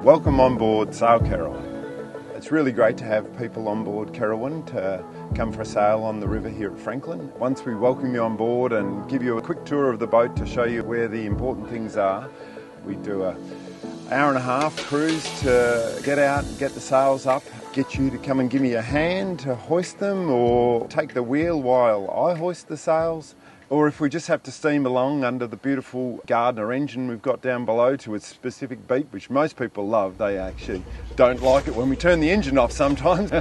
Welcome on board Sail Kerrawyn. It's really great to have people on board Kerrawyn to come for a sail on the river here at Franklin. Once we welcome you on board and give you a quick tour of the boat to show you where the important things are, we do an hour and a half cruise to get out and get the sails up, get you to come and give me a hand to hoist them or take the wheel while I hoist the sails. Or if we just have to steam along under the beautiful Gardner engine we've got down below to its specific beat, which most people love. They actually don't like it when we turn the engine off sometimes.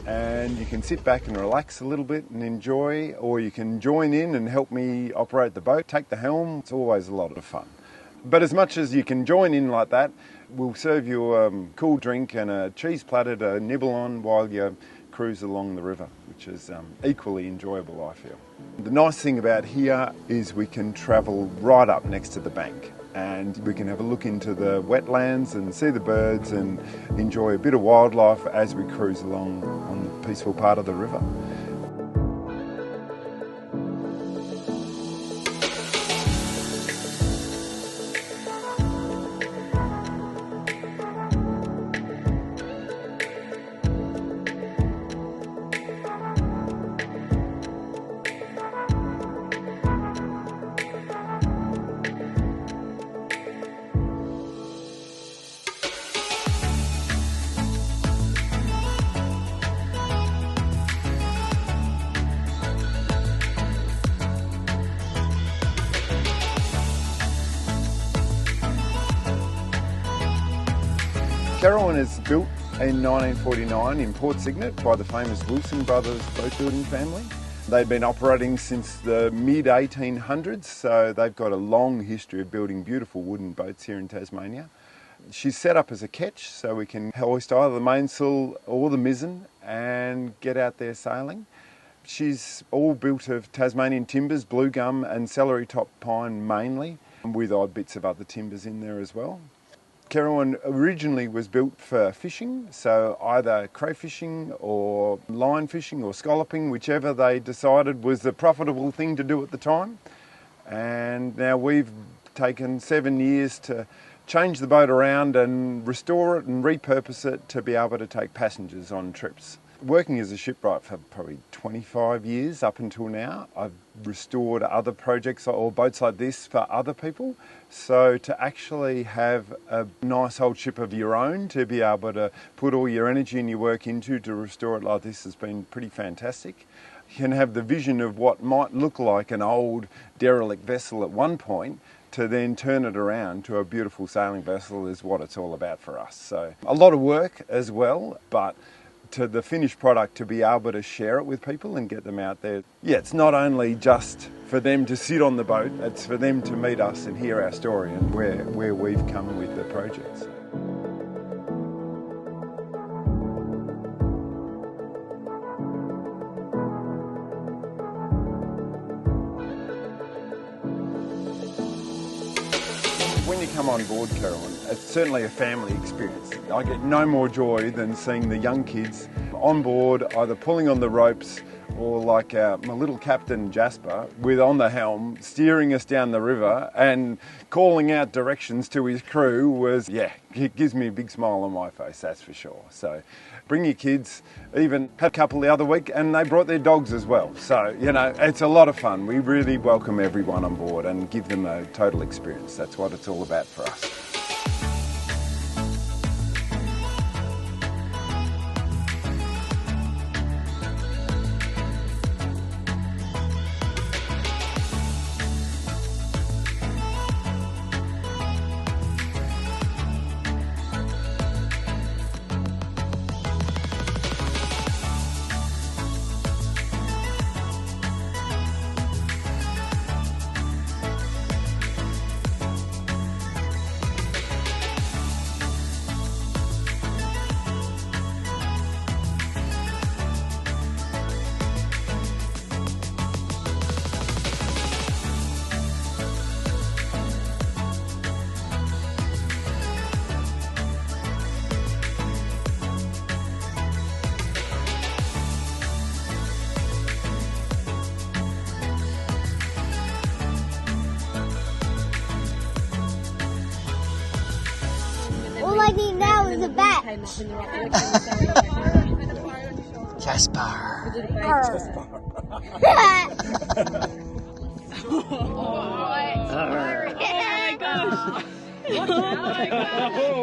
And you can sit back and relax a little bit and enjoy, or you can join in and help me operate the boat, take the helm. It's always a lot of fun. But as much as you can join in like that, we'll serve you a cool drink and a cheese platter to nibble on while you cruise along the river, which is equally enjoyable, I feel. The nice thing about here is we can travel right up next to the bank and we can have a look into the wetlands and see the birds and enjoy a bit of wildlife as we cruise along on the peaceful part of the river. Kerrawyn is built in 1949 in Port Signet by the famous Wilson Brothers boat building family. They've been operating since the mid-1800s, so they've got a long history of building beautiful wooden boats here in Tasmania. She's set up as a ketch, so we can hoist either the mainsail or the mizzen and get out there sailing. She's all built of Tasmanian timbers, blue gum and celery top pine mainly, with odd bits of other timbers in there as well. Kerrawyn originally was built for fishing, so either crayfishing or line fishing or scalloping, whichever they decided was the profitable thing to do at the time. And now we've taken 7 years to change the boat around and restore it and repurpose it to be able to take passengers on trips. Working as a shipwright for probably 25 years up until now, I've restored other projects or boats like this for other people. So to actually have a nice old ship of your own to be able to put all your energy and your work into to restore it like this has been pretty fantastic. You can have the vision of what might look like an old derelict vessel at one point to then turn it around to a beautiful sailing vessel is what it's all about for us. So a lot of work as well, but to the finished product to be able to share it with people and get them out there. Yeah, it's not only just for them to sit on the boat, it's for them to meet us and hear our story and where we've come with the projects. When you come on board Kerrawyn, it's certainly a family experience. I get no more joy than seeing the young kids on board, either pulling on the ropes or like my little captain Jasper with on the helm, steering us down the river and calling out directions to his crew was, yeah, it gives me a big smile on my face, that's for sure. So bring your kids, even had a couple the other week and they brought their dogs as well. So, you know, it's a lot of fun. We really welcome everyone on board and give them a total experience. That's what it's all about for us. think that was a bat. Jasper. Oh my gosh.